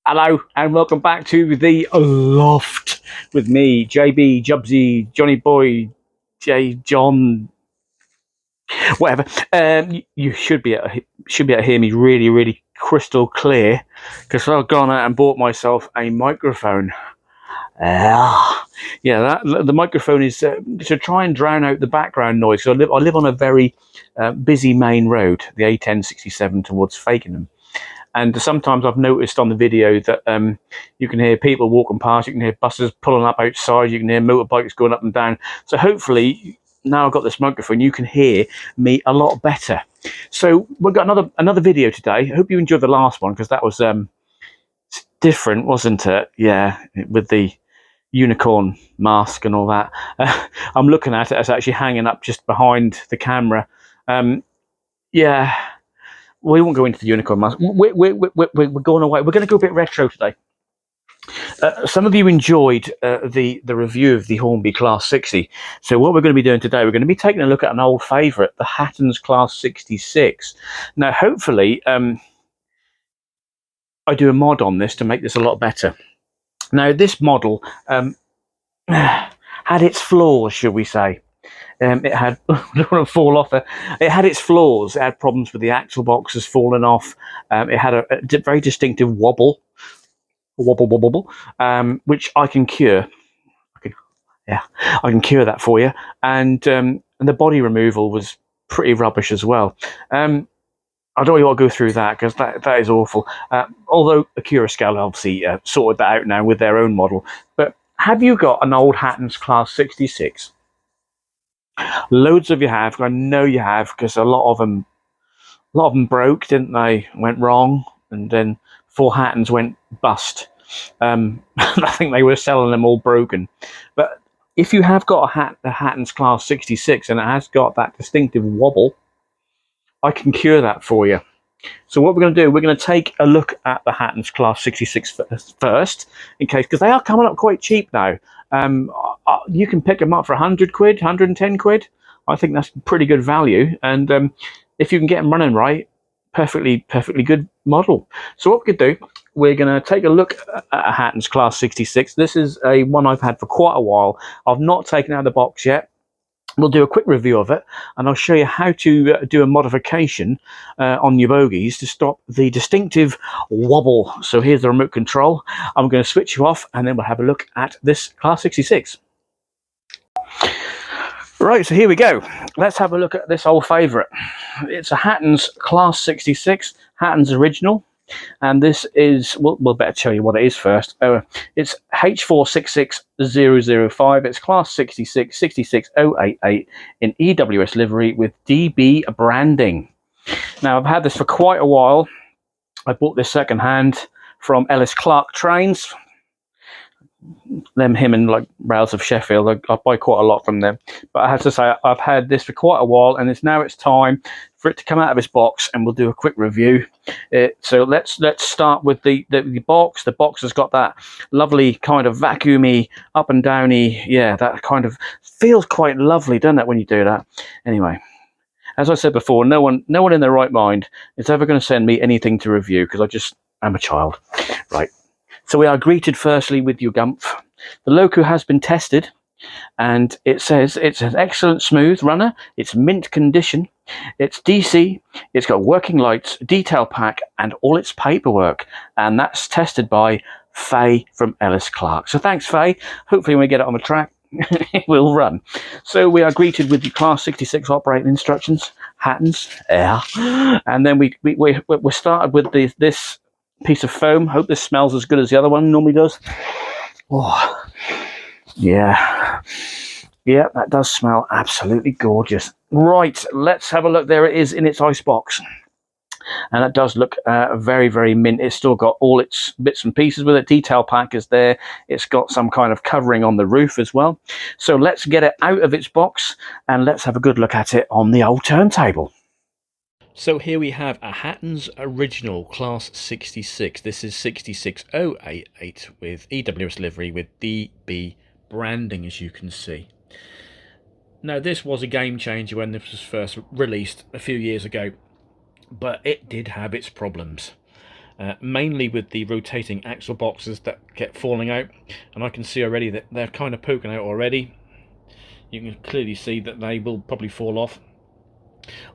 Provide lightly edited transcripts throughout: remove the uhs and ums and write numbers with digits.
Hello and welcome back to the Loft with me, JB, Jubsy, Johnny Boy, J John, whatever. You should be able to hear me really, really crystal clear because I've gone out and bought myself a microphone. Yeah, the microphone is to try and drown out the background noise. So I live on a very busy main road, the A1067 towards Fakenham. And sometimes I've noticed on the video that you can hear people walking past, you can hear buses pulling up outside, you can hear motorbikes going up and down. So hopefully, now I've got this microphone, you can hear me a lot better. So we've got another video today. I hope you enjoyed the last one because that was different, wasn't it? Yeah, with the unicorn mask and all that. I'm looking at it, it's actually hanging up just behind the camera. Yeah, we won't go into the unicorn mask. We're going away. We're going to go a bit retro today. Some of you enjoyed the review of the Hornby Class 60. So what we're going to be doing today, we're going to be taking a look at an old favourite, the Hattons Class 66. Now, hopefully, I do a mod on this to make this a lot better. Now, this model had its flaws, should we say. It had, I don't want to fall off. It had its flaws. It had problems with the axle boxes falling off. It had a very distinctive wobble, which I can cure. I can cure that for you. And the body removal was pretty rubbish as well. I don't really want to go through that because that is awful. Although Accurascale obviously sorted that out now with their own model. But have you got an old Hattons Class 66? Loads of you have. I know you have because a lot of them broke, didn't they? Went wrong, and then 4 Hattons went bust. I think they were selling them all broken. But if you have got a Hattons Class 66 and it has got that distinctive wobble, I can cure that for you. So what we're going to do, we're going to take a look at the Hattons Class 66 first, in case, because they are coming up quite cheap now. You can pick them up for 100 quid, 110 quid. I think that's pretty good value. And if you can get them running right, perfectly good model. So what we could do, we're going to take a look at a Hattons Class 66. This is a one I've had for quite a while. I've not taken it out of the box yet. We'll do a quick review of it, and I'll show you how to do a modification on your bogies to stop the distinctive wobble. So here's the remote control. I'm going to switch you off, and then we'll have a look at this Class 66. Right, so here we go. Let's have a look at this old favourite. It's a Hattons Class 66, Hattons Original. And this is, we'll better tell you what it is first. It's H466005. It's Class 66 66088 in EWS livery with DB branding. Now, I've had this for quite a while. I bought this second hand from Ellis Clark Trains. Him and like Rails of Sheffield. I buy quite a lot from them. But I have to say, I've had this for quite a while, and it's time for it to come out of its box, and we'll do a quick review. So let's start with the box. The box has got that lovely kind of vacuumy, up and downy, yeah, that kind of feels quite lovely, doesn't it, when you do that? Anyway, as I said before, no one in their right mind is ever going to send me anything to review because I'm a child. Right. So we are greeted firstly with your gumph. The loco has been tested, and it says it's an excellent smooth runner. It's mint condition. It's DC. It's got working lights, detail pack, and all its paperwork. And that's tested by Faye from Ellis Clark. So thanks, Faye. Hopefully when we get it on the track, it will run. So we are greeted with the Class 66 operating instructions, Hattons, and then we're started with this piece of foam. Hope this smells as good as the other one normally does. Oh, yeah, that does smell absolutely gorgeous. Right, let's have a look. There it is in its ice box, and it does look very, very mint. It's still got all its bits and pieces with it. Detail pack is there. It's got some kind of covering on the roof as well. So let's get it out of its box and let's have a good look at it on the old turntable. So here we have a Hattons Original Class 66. This is 66088 with EWS livery with DB branding, as you can see. Now, this was a game changer when this was first released a few years ago, but it did have its problems. mainly with the rotating axle boxes that kept falling out, and I can see already that they're kind of poking out already. You can clearly see that they will probably fall off.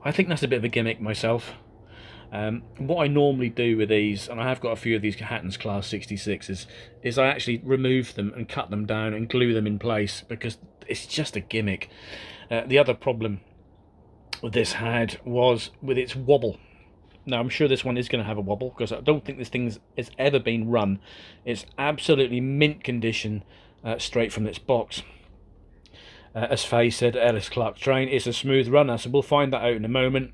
I think that's a bit of a gimmick myself. What I normally do with these, and I have got a few of these Hattons Class 66s, is I actually remove them and cut them down and glue them in place, because it's just a gimmick. The other problem this had was with its wobble. Now, I'm sure this one is going to have a wobble, because I don't think this thing has ever been run. It's absolutely mint condition, straight from its box. As Faye said, Ellis Clark's train is a smooth runner, so we'll find that out in a moment.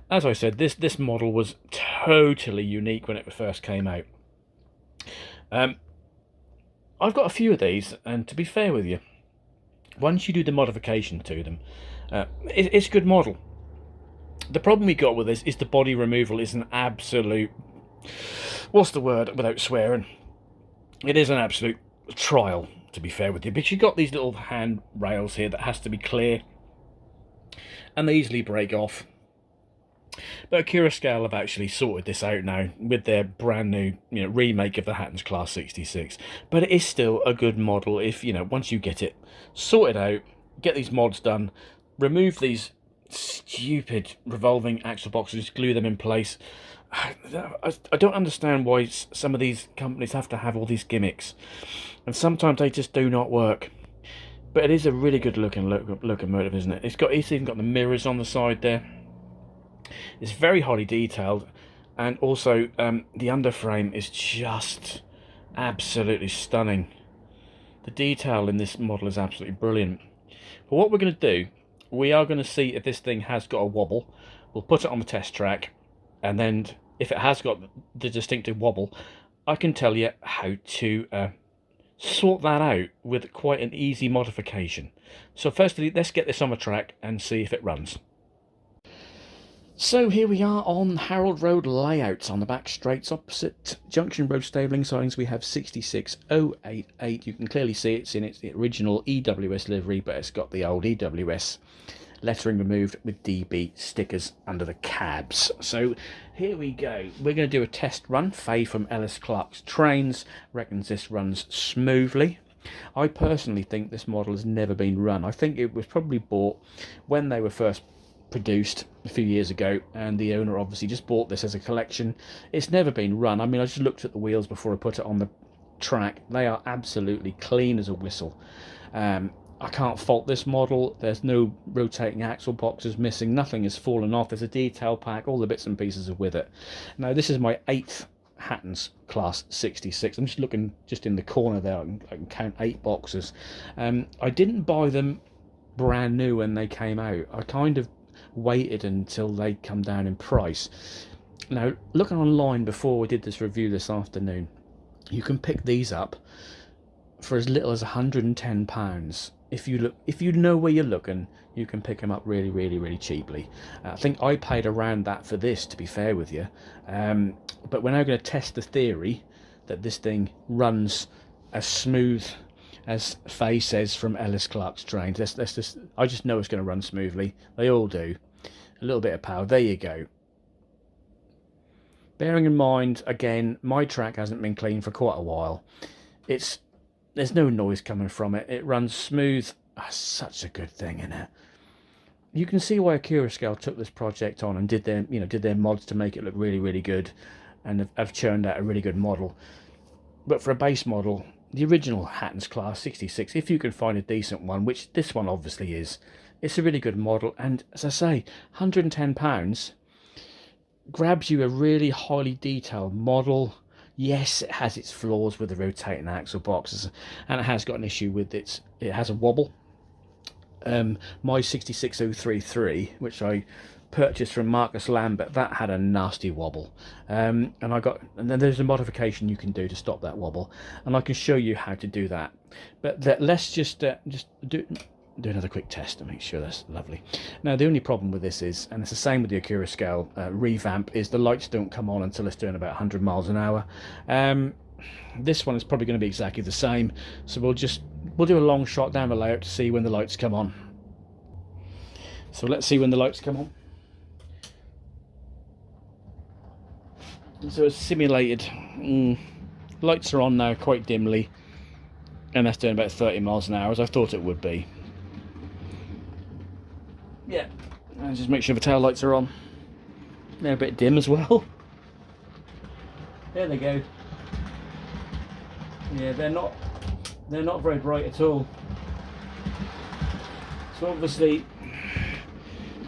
As I said, this model was totally unique when it first came out. I've got a few of these, and to be fair with you, once you do the modification to them, it's a good model. The problem we got with this is the body removal is an absolute, what's the word without swearing? It is an absolute trial, to be fair with you, because you've got these little hand rails here that has to be clear, and they easily break off. But Scale have actually sorted this out now with their brand new, remake of the Hattons Class 66. But it is still a good model if, once you get it sorted out, get these mods done, remove these stupid revolving axle boxes, glue them in place. I don't understand why some of these companies have to have all these gimmicks, and sometimes they just do not work. But it is a really good looking locomotive, isn't it? It's even got the mirrors on the side there. It's very highly detailed, and also the underframe is just absolutely stunning. The detail in this model is absolutely brilliant. But what we're going to do, we are going to see if this thing has got a wobble. We'll put it on the test track, and then if it has got the distinctive wobble, I can tell you how to sort that out with quite an easy modification. So firstly, let's get this on the track and see if it runs. So here we are on Harold Road layouts. On the back straights opposite Junction Road stabling signs, we have 66088. You can clearly see it's in its original EWS livery, but it's got the old EWS lettering removed with DB stickers under the cabs. So here we go. We're going to do a test run. Faye from Ellis Clark's Trains reckons this runs smoothly. I personally think this model has never been run. I think it was probably bought when they were first produced a few years ago, and the owner obviously just bought this as a collection. It's never been run. I mean, I just looked at the wheels before I put it on the track. They are absolutely clean as a whistle. I can't fault this model. There's no rotating axle boxes missing. Nothing has fallen off. There's a detail pack. All the bits and pieces are with it. Now, this is my 8th Hattons Class 66. I'm just looking just in the corner there. I can count 8 boxes. I didn't buy them brand new when they came out. I kind of waited until they come down in price. Now, looking online before we did this review this afternoon, you can pick these up for as little as £110. If you know where you're looking, you can pick them up really cheaply. I think I paid around that for this, to be fair with you. But we're now going to test the theory that this thing runs as smooth as Faye says from Ellis Clark's Trains. I just know it's going to run smoothly. They all do. A little bit of power. There you go. Bearing in mind, again, my track hasn't been clean for quite a while. There's no noise coming from it. It runs smooth. Such a good thing, isn't it? You can see why Scale took this project on and did their mods to make it look really good, and have churned out a really good model. But for a base model, the original Hattons Class 66, if you can find a decent one, which this one obviously is, it's a really good model. And as I say, £110 grabs you a really highly detailed model. Yes, it has its flaws with the rotating axle boxes, and it has got an issue with it has a wobble. My 66033, which I purchased from Marcus Lambert, that had a nasty wobble, and then there's a modification you can do to stop that wobble, and I can show you how to do that. But let's just do another quick test to make sure that's lovely. Now, the only problem with this is, and it's the same with the Scale revamp, is the lights don't come on until it's doing about 100 miles an hour. This one is probably going to be exactly the same, so we'll do a long shot down the layout to see when the lights come on. So let's see when the lights come on. So it's simulated. Lights are on now quite dimly, and that's doing about 30 miles an hour, as I thought it would be. Yeah, and just make sure the tail lights are on. They're a bit dim as well. There they go. Yeah, they're not very bright at all. So obviously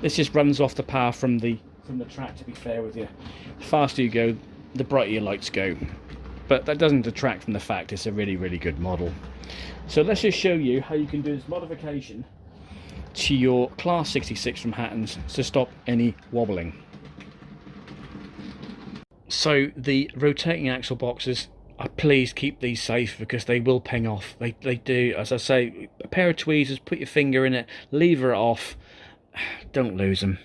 this just runs off the power from the track, to be fair with you. The faster you go, the brighter your lights go. But that doesn't detract from the fact it's a really, really good model. So let's just show you how you can do this modification to your Class 66 from Hattons to stop any wobbling. So the rotating axle boxes, please keep these safe because they will ping off. They do. As I say, a pair of tweezers, put your finger in it, lever it off, don't lose them.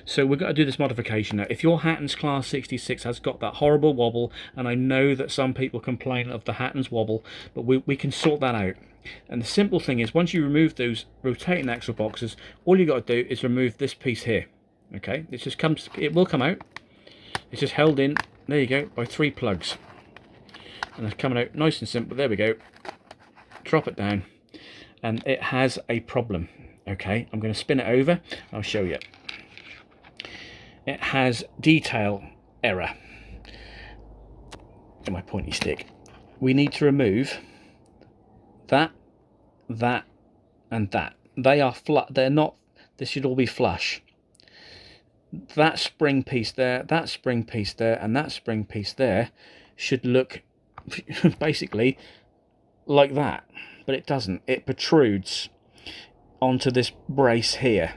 So we've got to do this modification now. If your Hattons Class 66 has got that horrible wobble, and I know that some people complain of the Hattons wobble, but we can sort that out. And the simple thing is, once you remove those rotating axle boxes, all you got to do is remove this piece here. Okay, it just comes, it will come out. It's just held in, there you go, by 3 plugs. And it's coming out nice and simple. There we go. Drop it down. And it has a problem. Okay, I'm going to spin it over. I'll show you. It has detail error. Get my pointy stick. We need to remove that, and that. They are flat. They're not. This should all be flush. That spring piece there, that spring piece there, and that spring piece there should look basically like that, but it doesn't. It protrudes onto this brace here.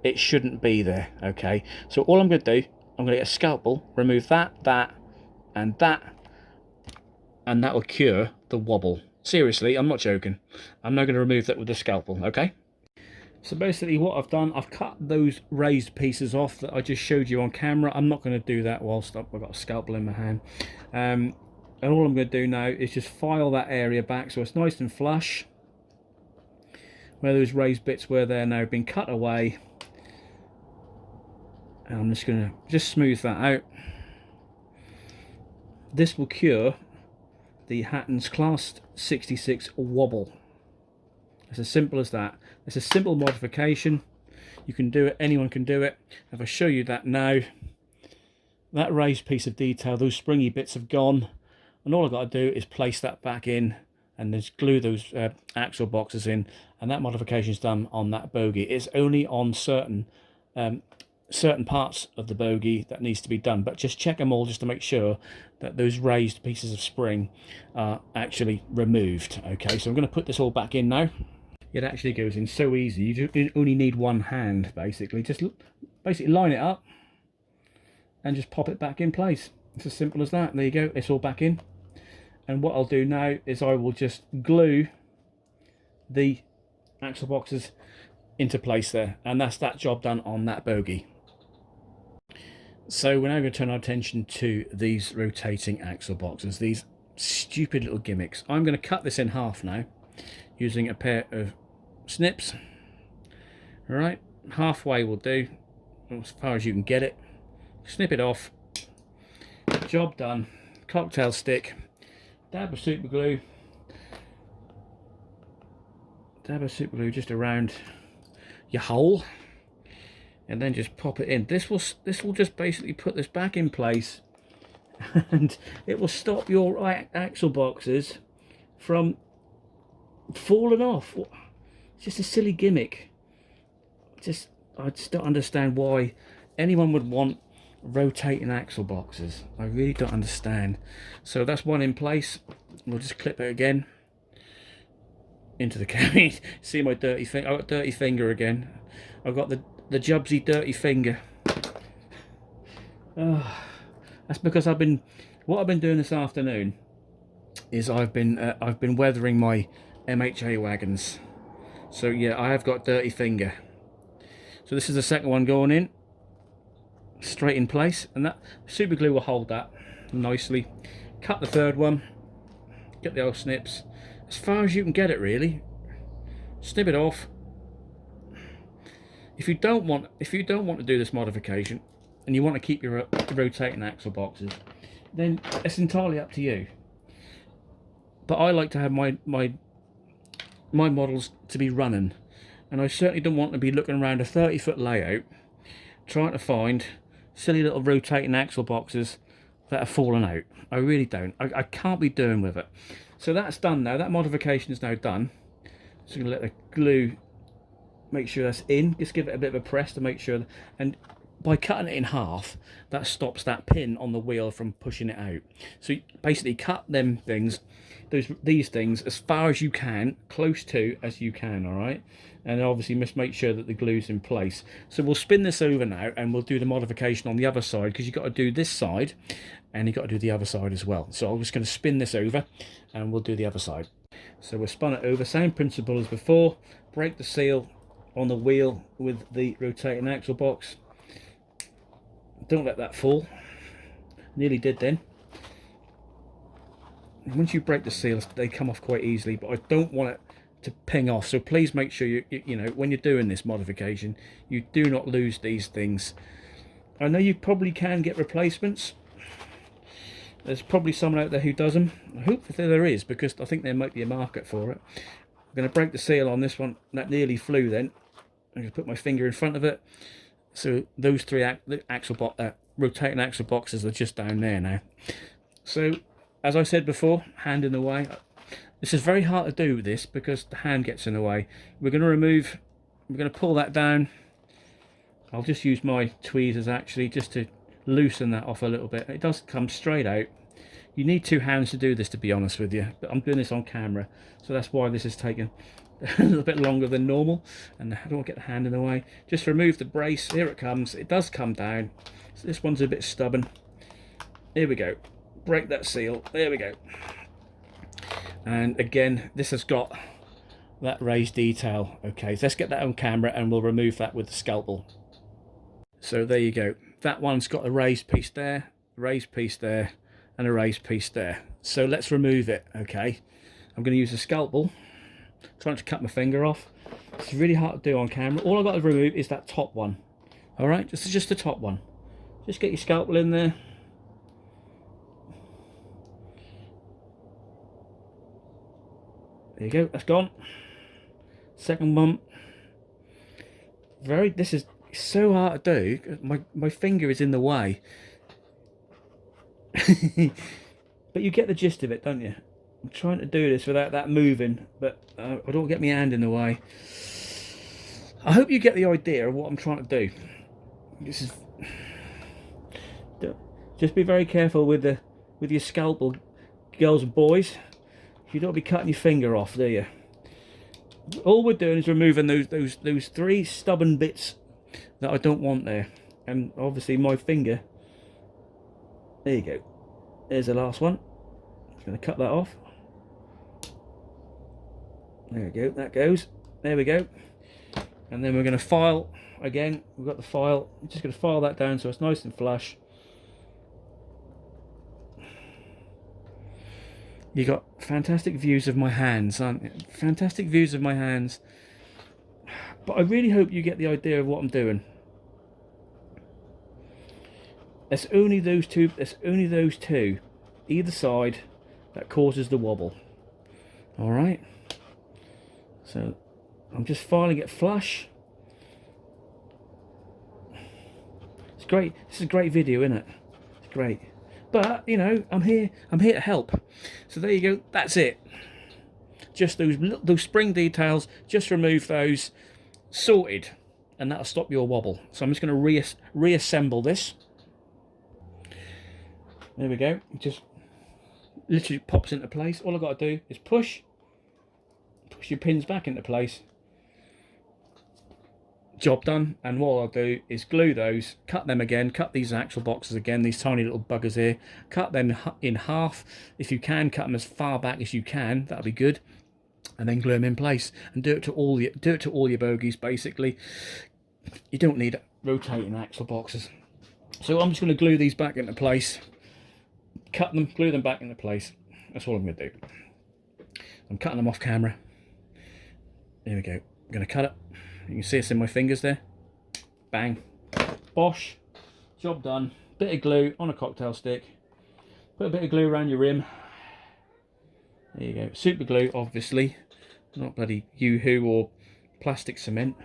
It shouldn't be there. Okay, so all I'm going to do, I'm going to get a scalpel, remove that, and that will cure the wobble. Seriously, I'm not joking. I'm now going to remove that with the scalpel. Okay, so basically what I've done, I've cut those raised pieces off that I just showed you on camera. I'm not going to do that whilst I've got a scalpel in my hand. And all I'm going to do now is just file that area back so it's nice and flush. Where those raised bits were there now have been cut away. And I'm just going to smooth that out. This will cure the Hattons Class 66 wobble. It's as simple as that. It's a simple modification. You can do it, anyone can do it. If I show you that now, that raised piece of detail, those springy bits have gone, and all I've got to do is place that back in and just glue those axle boxes in, and that modification is done on that bogie. It's only on certain parts of the bogie that needs to be done, but just check them all just to make sure that those raised pieces of spring are actually removed. Okay, so I'm going to put this all back in now. It actually goes in so easy. You only need one hand, basically. Just basically line it up and just pop it back in place. It's as simple as that. There you go. It's all back in. And what I'll do now is I will just glue the axle boxes into place there. And that's that job done on that bogie. So we're now going to turn our attention to these rotating axle boxes. These stupid little gimmicks. I'm going to cut this in half now, using a pair of snips. All right, halfway will do, as far as you can get it. Snip it off. Job done. Cocktail stick. Dab of super glue. Dab of super glue just around your hole, and then just pop it in. This will just basically put this back in place, and it will stop your axle boxes from falling off. It's just a silly gimmick. I just don't understand why anyone would want rotating axle boxes. I really don't understand. So that's one in place. We'll just clip it again into the camera. See my dirty finger? I've got dirty finger again. I've got the Jubsy dirty finger. That's because what I've been doing this afternoon is I've been weathering my MHA wagons. So yeah, I have got dirty finger. So this is the second one going in, straight in place, and that super glue will hold that nicely. Cut the third one, get the old snips as far as you can get it really. Snip it off. If you don't want to do this modification and you want to keep your rotating axle boxes, then it's entirely up to you. But I like to have my models to be running, and I certainly don't want to be looking around a 30-foot layout trying to find silly little rotating axle boxes that have fallen out. I really don't. I can't be doing with it. So that's done now. That modification is now done. So I'm going to let the glue make sure that's in. Just give it a bit of a press to make sure. And by cutting it in half, that stops that pin on the wheel from pushing it out. So you basically cut them things, these things, as far as you can, close to as you can, all right? And obviously must make sure that the glue's in place. So we'll spin this over now, and we'll do the modification on the other side, because you've got to do this side and you've got to do the other side as well. So I'm just going to spin this over and we'll do the other side. So we'll spun it over, same principle as before. Break the seal on the wheel with the rotating axle box. Don't let that fall. Nearly did then. Once you break the seals, they come off quite easily, but I don't want it to ping off. So please make sure you know when you're doing this modification, you do not lose these things. I know you probably can get replacements. There's probably someone out there who does them. I hope that there is, because I think there might be a market for it. I'm going to break the seal on this one. That nearly flew then. I'm going to put my finger in front of it. So those three rotating axle boxes are just down there now. So as I said before, hand in the way. This is very hard to do with this because the hand gets in the way. We're going to pull that down. I'll just use my tweezers actually just to loosen that off a little bit. It does come straight out. You need two hands to do this, to be honest with you, but I'm doing this on camera, so that's why this is taking a little bit longer than normal, and I don't want to get the hand in the way. Just remove the brace. Here it comes. It does come down. So this one's a bit stubborn. Here we go. Break that seal. There we go. And again, this has got that raised detail. Okay, so let's get that on camera and we'll remove that with the scalpel. So there you go. That one's got a raised piece there, a raised piece there, and a raised piece there. So let's remove it. Okay, I'm going to use a scalpel. Trying to cut my finger off. It's really hard to do on camera. All I've got to remove is that top one. All right, just the top one. Just get your scalpel in there. There you go. That's gone. Second one. This is so hard to do. My finger is in the way. But you get the gist of it, don't you? I'm trying to do this without that moving, but I don't get my hand in the way. I hope you get the idea of what I'm trying to do. This is just be very careful with your scalpel, girls and boys. You don't be cutting your finger off, do you? All we're doing is removing those three stubborn bits that I don't want there, and obviously my finger. There you go. There's the last one. I'm going to cut that off. There we go, that goes. There we go. And then we're going to file again. We've got the file. I'm just going to file that down so it's nice and flush. You got fantastic views of my hands, aren't you? Fantastic views of my hands. But I really hope you get the idea of what I'm doing. It's only those two. It's only those two, either side, that causes the wobble. All right. So I'm just filing it flush. It's great. This is a great video, isn't it? It's great. But you know, I'm here to help. So there you go. That's it. Just those spring details. Just remove those. Sorted, and that'll stop your wobble. So I'm just going to reassemble this. There we go. It just literally pops into place. All I've got to do is push your pins back into place. Job done. And what I'll do is glue those, cut them again, cut these axle boxes again, these tiny little buggers here, cut them in half. If you can, cut them as far back as you can. That'll be good. And then glue them in place, and do it to all your bogies. Basically, you don't need rotating axle boxes. So I'm just going to glue these back into place, cut them, glue them back into place. That's all I'm going to do. I'm cutting them off camera. There we go. I'm going to cut it. You can see it's in my fingers there. Bang, bosh, job done. Bit of glue on a cocktail stick. Put a bit of glue around your rim. There you go. Super glue, obviously. Not bloody Yoo-hoo or plastic cement.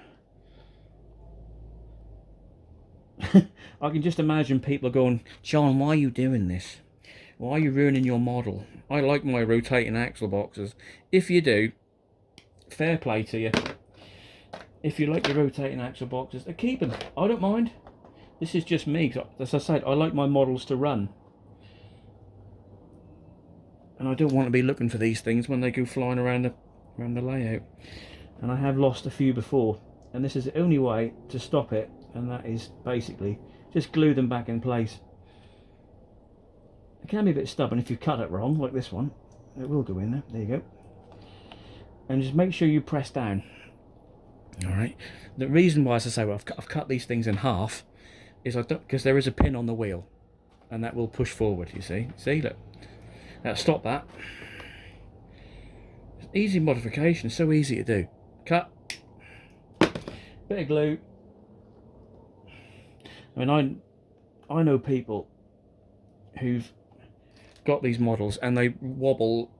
I can just imagine people going, John, why are you doing this? Why are you ruining your model? I like my rotating axle boxes. If you do, fair play to you. If you like your rotating axle boxes, keep them. I don't mind. This is just me. As I said, I like my models to run. And I don't want to be looking for these things when they go flying around the layout. And I have lost a few before. And this is the only way to stop it. And that is basically just glue them back in place. It can be a bit stubborn if you cut it wrong, like this one. It will go in there. There you go. And just make sure you press down. Alright. The reason why, as I say, well, I've cut these things in half is because there is a pin on the wheel. And that will push forward, you see. See, look. Now stop that. It's easy modification, so easy to do. Cut. Bit of glue. I mean, I know people who've got these models and they wobble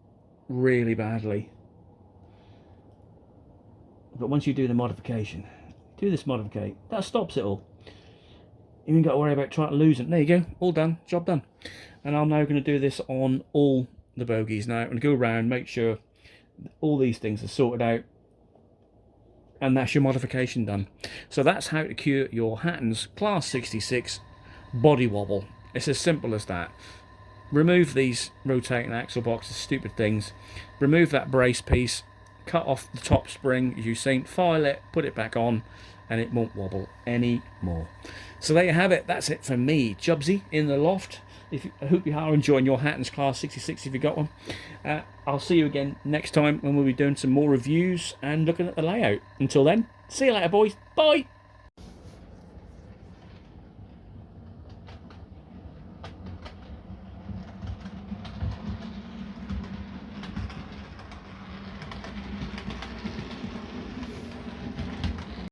really badly. But once you do the modification, that stops it all. You ain't got to worry about trying to lose them. There you go, all done, job done. And I'm now going to do this on all the bogies now and go around, make sure all these things are sorted out. And that's your modification done. So that's how to cure your Hattons Class 66 body wobble. It's as simple as that. Remove these rotating axle boxes, stupid things. Remove that brace piece. Cut off the top spring, as you've seen. File it, put it back on, and it won't wobble anymore. So there you have it. That's it for me, Jubsy, in the loft. I hope you are enjoying your Hattons Class 66 if you got one. I'll see you again next time when we'll be doing some more reviews and looking at the layout. Until then, see you later, boys. Bye.